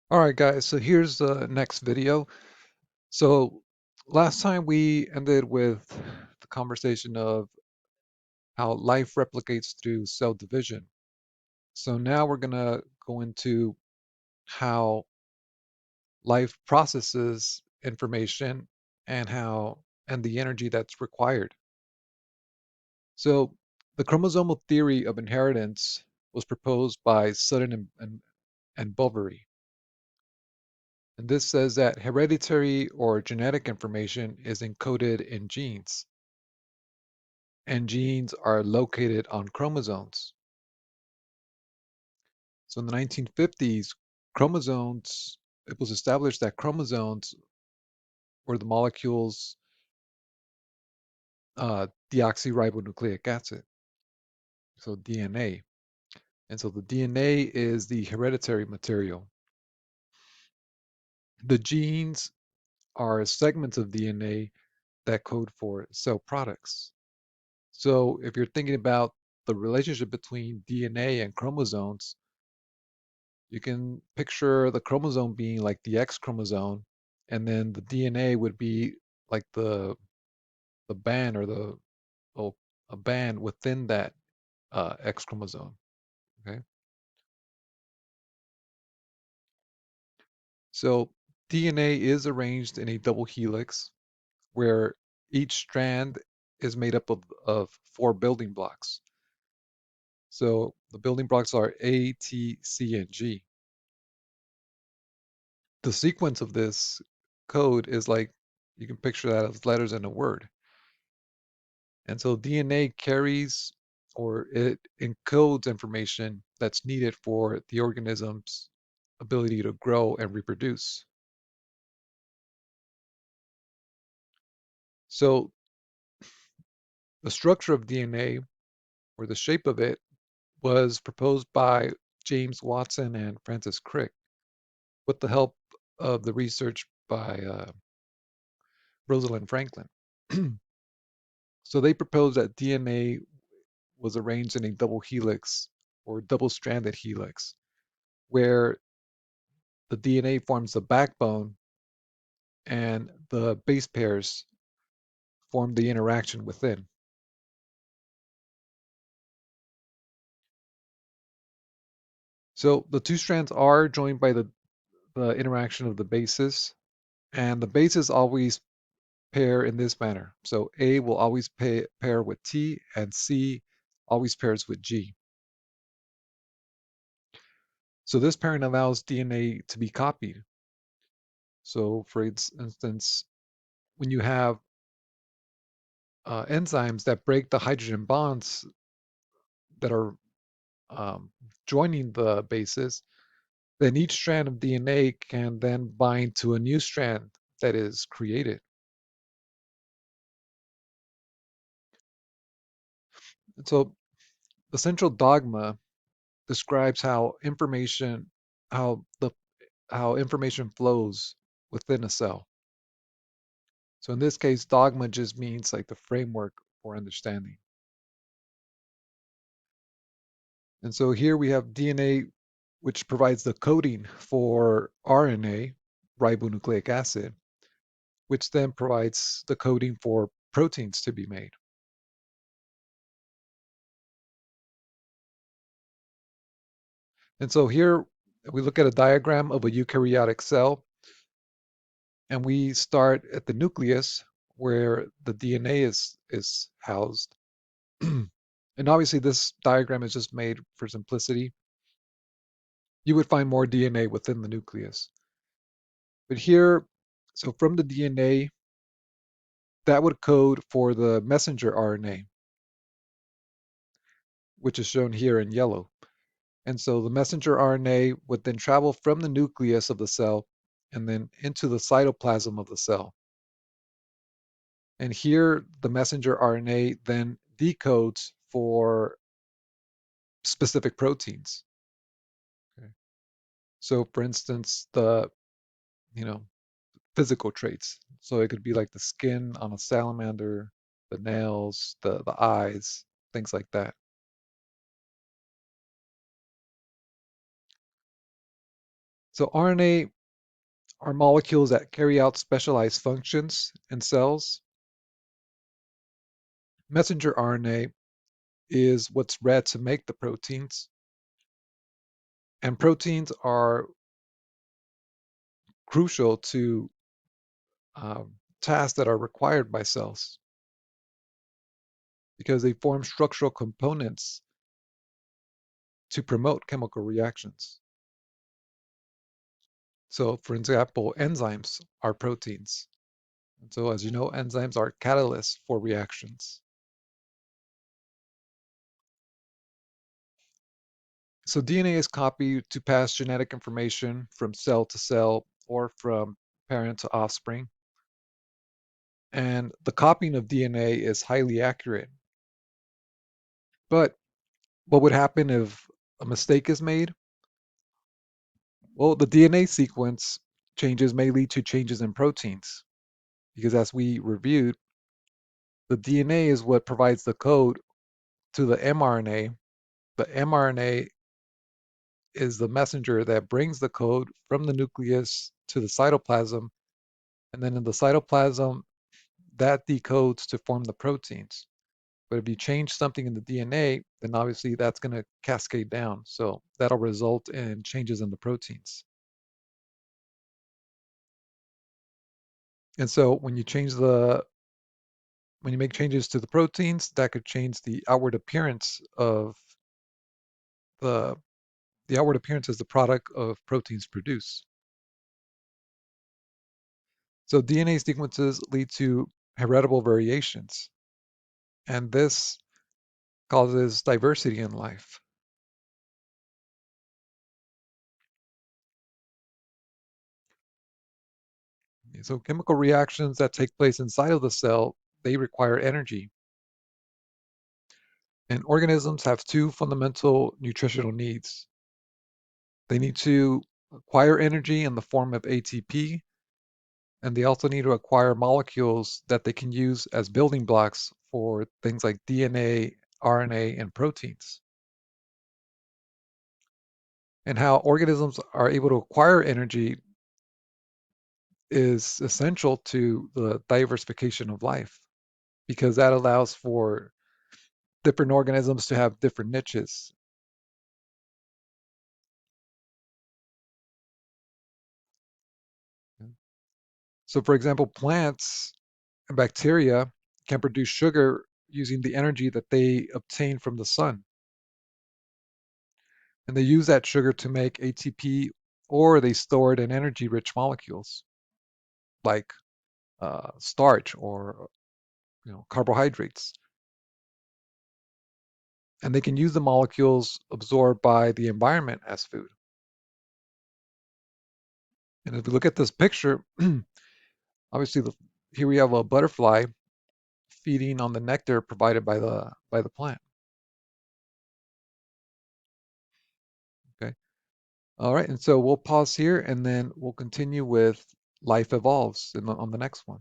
All right, guys, so here's the next video. So last time we ended with the conversation of how life replicates through cell division. So now we're gonna go into how life processes information and and the energy that's required. So the chromosomal theory of inheritance was proposed by Sutton and Boveri. And this says that hereditary or genetic information is encoded in genes, and genes are located on chromosomes. So in the 1950s, it was established that chromosomes were the molecules deoxyribonucleic acid, so DNA. And so the DNA is the hereditary material. The genes are segments of DNA that code for cell products. So if you're thinking about the relationship between DNA and chromosomes, you can picture the chromosome being like the X chromosome, and then the DNA would be like the band or the oh, a band within that X chromosome. Okay, so DNA is arranged in a double helix where each strand is made up of four building blocks. So the building blocks are A, T, C, and G. The sequence of this code is like you can picture that as letters in a word. And so DNA carries or it encodes information that's needed for the organism's ability to grow and reproduce. So the structure of DNA or the shape of it was proposed by James Watson and Francis Crick with the help of the research by Rosalind Franklin. So they proposed that DNA was arranged in a double helix or double stranded helix, where the DNA forms the backbone and the base pairs form the interaction within. So the two strands are joined by the interaction of the bases, and the bases always pair in this manner. So A will always pair with T, and C always pairs with G. So this pairing allows DNA to be copied. So for instance, when you have enzymes that break the hydrogen bonds that are um, joining the bases, then each strand of DNA can then bind to a new strand that is created. And so the central dogma describes how the how information flows within a cell. So in this case, dogma just means like the framework for understanding. And so here we have DNA, which provides the coding for RNA, ribonucleic acid, which then provides the coding for proteins to be made. And so here we look at a diagram of a eukaryotic cell, and we start at the nucleus where the DNA is housed. And obviously this diagram is just made for simplicity. You would find more DNA within the nucleus. But here, so from the DNA, that would code for the messenger RNA, which is shown here in yellow. And so the messenger RNA would then travel from the nucleus of the cell and then into the cytoplasm of the cell. And here, the messenger RNA then decodes for specific proteins. Okay. So, for instance, the you know physical traits. So it could be like the skin on a salamander, the nails, the eyes, things like that. So RNA are molecules that carry out specialized functions in cells. Messenger RNA is what's read to make the proteins, and proteins are crucial to tasks that are required by cells because they form structural components to promote chemical reactions. So, for example, enzymes are proteins. And so, as you know, enzymes are catalysts for reactions. So, DNA is copied to pass genetic information from cell to cell or from parent to offspring. And the copying of DNA is highly accurate. But what would happen if a mistake is made? Well, the DNA sequence changes may lead to changes in proteins because, as we reviewed, the DNA is what provides the code to the mRNA. The mRNA is the messenger that brings the code from the nucleus to the cytoplasm, and then in the cytoplasm, that decodes to form the proteins. But if you change something in the DNA, then obviously that's going to cascade down. So that'll result in changes in the proteins. And so when you make changes to the proteins, that could change the outward appearance of the the outward appearance is the product of proteins produced. So DNA sequences lead to heritable variations, and this causes diversity in life. So chemical reactions that take place inside of the cell, they require energy. And organisms have two fundamental nutritional needs. They need to acquire energy in the form of ATP, and they also need to acquire molecules that they can use as building blocks for things like DNA, RNA, and proteins. And how organisms are able to acquire energy is essential to the diversification of life because that allows for different organisms to have different niches. So, for example, plants and bacteria can produce sugar using the energy that they obtain from the sun. And they use that sugar to make ATP, or they store it in energy rich molecules like starch or carbohydrates. And they can use the molecules absorbed by the environment as food. And if we look at this picture, obviously here we have a butterfly feeding on the nectar provided by the plant. Okay. All right. And so we'll pause here and then we'll continue with life evolves on the next one.